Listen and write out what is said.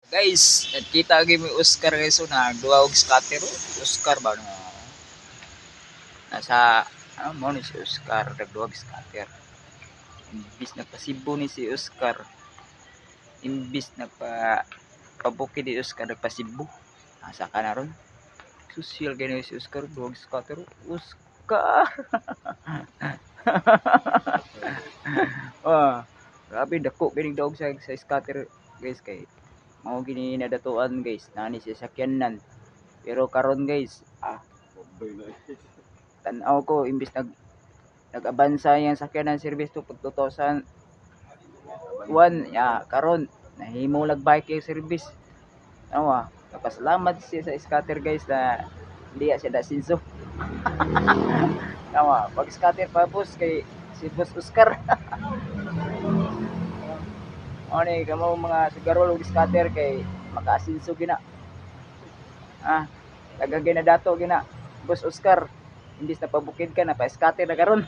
Guys, nakita gyud mi Oscar guys so na duha og scatter. Oscar ba no? Nasa mo ni si Oscar nagduha og scatter. Imbis nagpasibo ni si Oscar. Imbis nagpabukid ni Oscar nagpasibo. Asa ka na ron? Social gani si Oscar duha og scatter. Oscar. Ah, grabe dako kining dog sa scatter guys kay mao gini nadatuan guys nani sa sakyanan. Pero karon guys, tan-aw ko imbis nag-abansa yang sakyanan service to 2001 ya karon nahimo lag bike yung service. Awa, napasalamat siya sa scatter guys na diya siya da sinso. Awa, pag scatter pa boss kay si Boss Oscar. Ano kamo mga sigarol og scatter kay makaasinso gina. Ah, tagagay na dato gina. Boss Oscar, imbis na pabukid ka na pa scatter na karon.